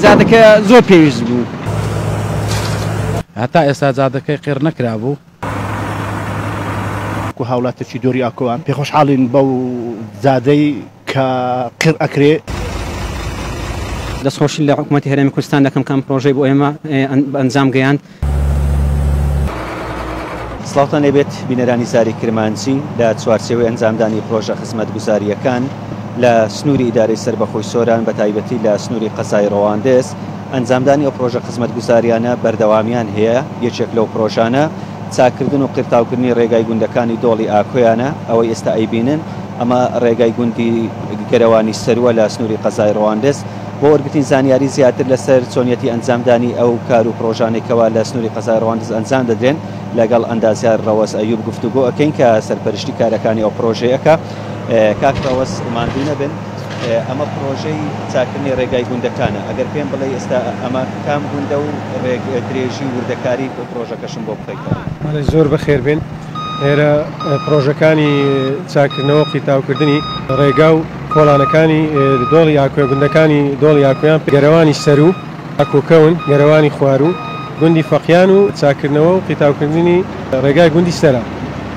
زادەکە زۆر پێویست بوو. هەتا ئێستا جادەکەی قێڕ نەکرابوو. هاوڵاتێکی دۆری ئاکۆوان پێخۆشحاڵین بەو زادەی کە قێڕ ئەکرێ. دەستخۆشی لە حکوومەتی هەرێمی کوردستان دەکەم کەم پرۆژەی بۆ ئێمە ئەنجام گەیاند. سڵاوتان لێبێت بینەرانی زاری کرمانچی لە چوارچێوەی ئەنجامدانی پرۆژە خزمەتگوزاریەکان لە سنووری ئیدارەی سەربەخۆی سۆران بە تایبەتی لە سنووری قەزای ڕەواندز ئەنجامدانی ئەو پرۆژە خزمەتگوزاریانە بەردەوامیان هەیە. یەکێک لەو پرۆژانە چاکردن و قرتاوکردنی ڕێگای گوندەکانی دۆڵی ئاکۆیانە ئەوەی ئێستا ئەیبینن. ئەمە ڕێگای گوندی گەرەوانی سەروە لە سنووری قەزای ڕەواندز بۆ وەرگرتنی زانیاری زیاتر لەسەر چۆنیەتی ئەنجامدانی ئەو کار و پرۆژانێکەوە لە سنووری قەزای ڕەواندز ئەنجام دەدرێن لەگەڵ ئەندازیار ڕەوەز ئەیوب گفتوگۆ ئەکەین کە سەرپەرشتی کارەکانی ئەو پرۆژەیەکە. کاک ڕەوەز ماندوو نەبن، ئەمە پرۆژەی چاکردنی ڕێگای گوندەکانە. ئەگەر پێم بڵێ ئێستا ئەمە کام گوندە و درێژی وردەکاری پرۆژەکەشم بۆ بخەیتەوە. زۆر بەخێر بێن. ئێرە پرۆژەکانی چاکردنەوە قیتاوکردنی ڕێگا و کۆڵانەکانی دۆڵی ئاکۆی گوندەکانی دۆڵی ئاکۆیان گەرەوانی سەر و ئاکۆکەون گەرەوانی خوار و گوندی فەقیان و چاکردنەوە و قیتاوکردنی ڕێگای گوندی سەرە.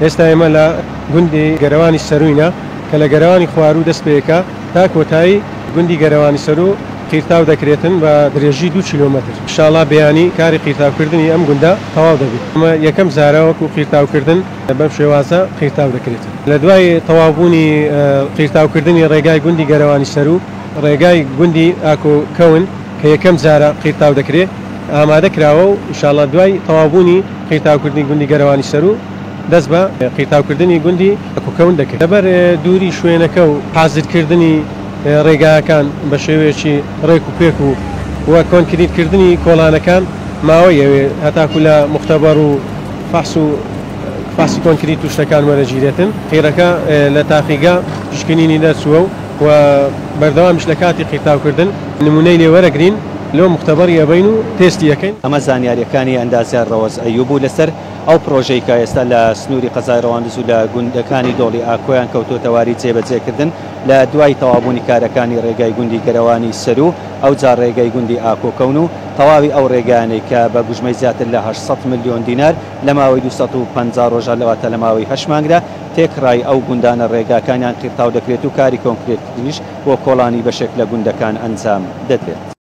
ئێستا ئێمە لە گوندی گەرەوانی سەروینە کە لە گەرەوانی خوار و دەست پێەکە تا کۆتایی گوندی گەرەوانی سەر و قیرتاو دەکرێتن بە درێژی 2 کیلۆمەتر. ئینشاڵڵا بەیانی کاری قیرتاوکردنی ئەم گوندە تەواو دەبێت. ئەمە یەکەم زارەوەکو قیرتاوکردن بەم شێوازە قیرتاو دەکرێتن. لە دوای تەواوبوونی قیرتاوکردنی ڕێگای گوندی گەرەوانی سەر و ڕێگای گوندی ئاکۆکەون کە یەکەم زارە قیرتاو دەکرێت ئامادە کراوە و ئینشاڵڵا دوای تەواوبوونی قیرتاوکردنی گوندی گەرەوانی سەر و دەست بە قیرتاوکردنی گوندی ئاکۆکەون دەکرێت. لەبەر دووری شوێنەکە و حازرکردنی ڕێگاکان بە شێوەیەکی ڕێک و پێک و وە کۆنکریتکردنی کۆڵانەکان ماوەیەوێ هەتاکو لە مختەبەر و فاسی کۆنکریت و شتەکان وەرەگیرێتن. قیرەکە لە تاقیگا پشکنینی دەرچووە و بەردەوامیش لە کاتی قیرتاوکردن نمونەی لێوەرەگرین لۆ مختەبەری ئەبین و تێستی یەکەین. ئەمە زانیاریەکانی ئەندازیار ڕەوەز ئەیوب بوو لەسەر ئەو پرۆژەی کە ئێستا لە سنووری قەزای ڕەواندز و لە گوندەکانی دۆڵی ئاکۆیان کەوتۆتەواری جێبەجێکردن لە دوای تەوابوونی کارەکانی ڕێگای گوندی گەرەوانی سەر و ئەو جار ڕێگای گوندی ئاکۆکەون و تەواوی ئەو ڕێگانەی کە بە بژمەی زیاتر لە 800 ملیۆن دینار لە ماوەی 250 ڕۆژە لەواتە لە ماوەی 8 مانگدا تێکڕای ئەو گوندانە ڕێگاکانیان قیرتاو دەکرێت و کاری کۆنکرێتیش بۆ کۆڵانی بەشێک لە گوندەکان ئەنجام دەدرێت.